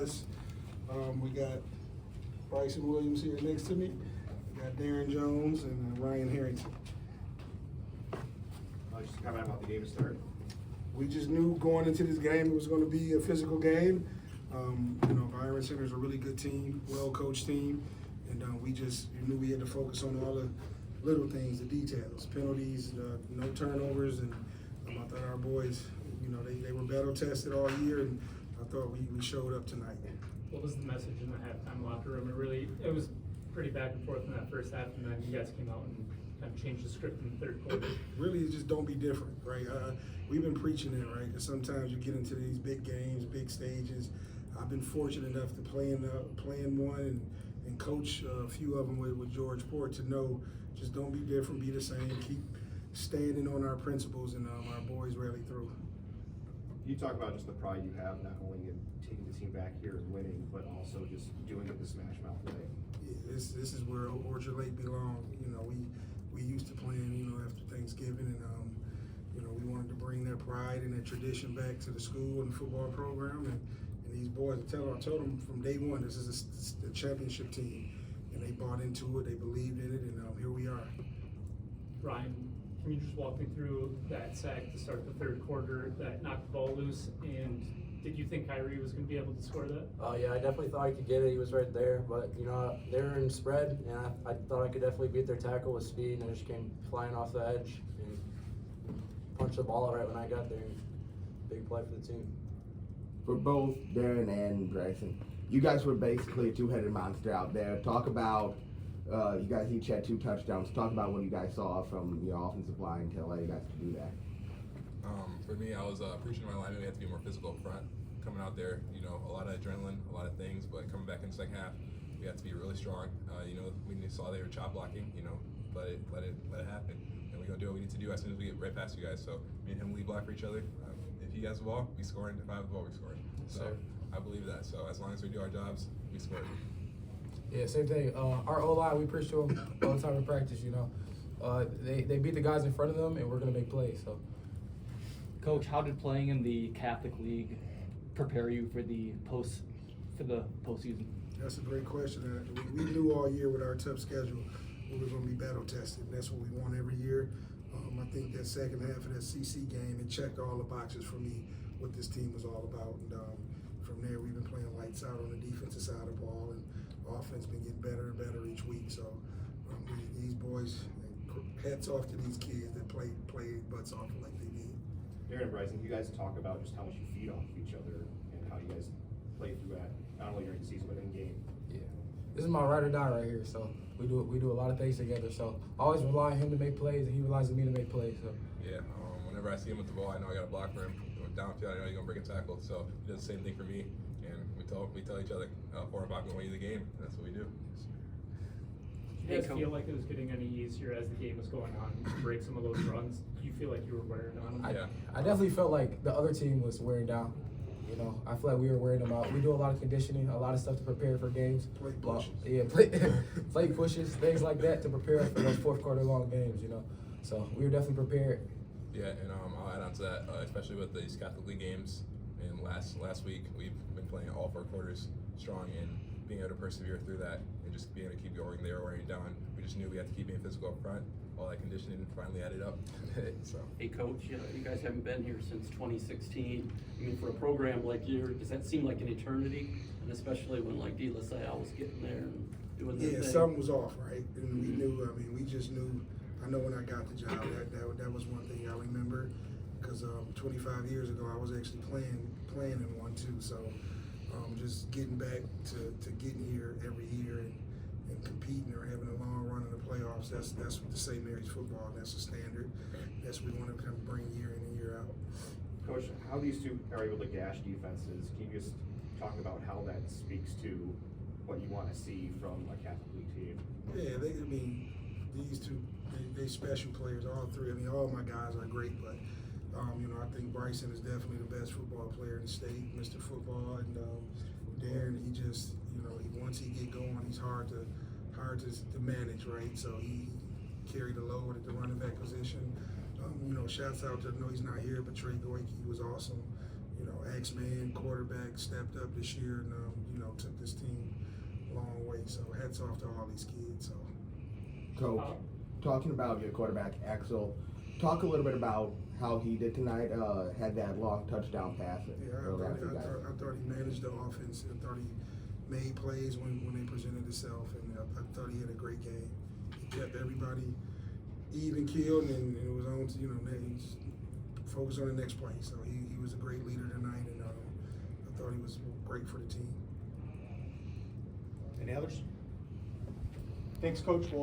us. We got Bryson Williams here next to me. We got Darren Jones and Ryan Harrington. Just comment about the game to start. We just knew going into this game it was going to be a physical game. Byron Center is a really good team, well-coached team, and we just knew we had to focus on all the little things, the details, penalties, no turnovers, and I thought our boys, they were battle tested all year, and I thought we showed up tonight. What was the message in the halftime locker room? It was pretty back and forth in that first half, and then you guys came out and kind of changed the script in the third quarter. Really, it's just don't be different, right? We've been preaching it, right? Because sometimes you get into these big games, big stages. I've been fortunate enough to play in one and coach a few of them with George Port to know just don't be different, be the same, keep standing on our principles, and our boys rally through. You talk about just the pride you have, not only in taking the team back here and winning, but also just doing it the Smash Mouth way. Yeah, this is where Orchard Lake belongs. We used to playing, after Thanksgiving, and we wanted to bring that pride and that tradition back to the school and the football program. And these boys, I told them from day one, this is the championship team, and they bought into it, they believed in it, and here we are. Ryan, can you just walk me through that sack to start the third quarter that knocked the ball loose? And did you think Kyrie was going to be able to score that? Yeah, I definitely thought I could get it. He was right there, but they were in spread, and I thought I could definitely beat their tackle with speed, and I just came flying off the edge and punched the ball out right when I got there. Big play for the team. For both Darren and Bryson, you guys were basically a two-headed monster out there. Talk about you guys each had 2 touchdowns. Talk about what you guys saw from your offensive line to allow you guys to do that. For me, I was preaching to my linemen we had to be more physical up front. Coming out there, a lot of adrenaline, a lot of things, but coming back in the second half, we had to be really strong. We saw they were chop blocking, let it happen. And we're gonna do what we need to do as soon as we get right past you guys. So me and him lead block for each other. If he has the ball, we scoring. If I have the ball, we scoring. So I believe that. So as long as we do our jobs, we score. Yeah, same thing. Our O-line, we preach to them all the time in practice, They beat the guys in front of them, and we're going to make plays. So, Coach, how did playing in the Catholic League prepare you for the postseason? That's a great question. We knew all year with our tough schedule we were going to be battle tested. And that's what we want every year. I think that second half of that CC game, it checked all the boxes for me, what this team was all about. And from there, we've been playing lights out on the defensive side of the ball, and offense been getting better and better each week. So these boys, hats off to these kids that play butts off like they did. Darren and Bryson, you guys talk about just how much you feed off of each other and how you guys play through that, not only during the season but in game. yeah, this is my ride or die right here. So we do a lot of things together. So I always rely on him to make plays, and he relies on me to make plays. So Yeah, whenever I see him with the ball, I know I got to block for him. Downfield, I know he's gonna break a tackle. So he does the same thing for me, and we tell each other 4 o'clock when we win the game. And that's what we do. Did you guys feel like it was getting any easier as the game was going on to break some of those runs? Do you feel like you were wearing on them? I definitely felt like the other team was wearing down. I feel like we were wearing them out. We do a lot of conditioning, a lot of stuff to prepare for games. Plate pushes. Yeah, plate pushes, things like that to prepare for those fourth quarter long games, So we were definitely prepared. Yeah, and I'll add on to that, especially with these Catholic League games. And last week, we've been playing all 4 quarters strong and being able to persevere through that and just being able to keep going. They were wearing down. We just knew we had to keep being physical up front. All that conditioning finally added up. So. Hey, Coach, you guys haven't been here since 2016. For a program like yours, does that seem like an eternity? And especially when De La Salle was getting there and doing their thing. Yeah, something was off, right? And we knew. We just knew. I know when I got the job, that was one thing I remember, because 25 years ago I was actually playing in one too. So just getting back to getting here every year and competing or having a long run in the playoffs, that's what the St. Mary's football, that's the standard. That's what we want to kind of bring year in and year out. Coach, how these two are able to gash defenses, can you just talk about how that speaks to what you want to see from a Catholic League team? Yeah, these two, they special players, all 3. All my guys are great, but I think Bryson is definitely the best football player in the state, Mr. Football, and Darren, he just, once he get going, he's hard to manage, right? So he carried the load at the running back position. Shouts out to, I know he's not here, but Trey Goyke was awesome. X-Man quarterback stepped up this year and, took this team a long way. So hats off to all these kids. So. Coach, talking about your quarterback, Axel, talk a little bit about how he did tonight, had that long touchdown pass. Yeah, I thought he managed the offense. I thought he made plays when they presented himself, and I thought he had a great game. He kept everybody even keeled, and it was on to, focus on the next play. So he was a great leader tonight, and I thought he was great for the team. Any others? Thanks, Coach.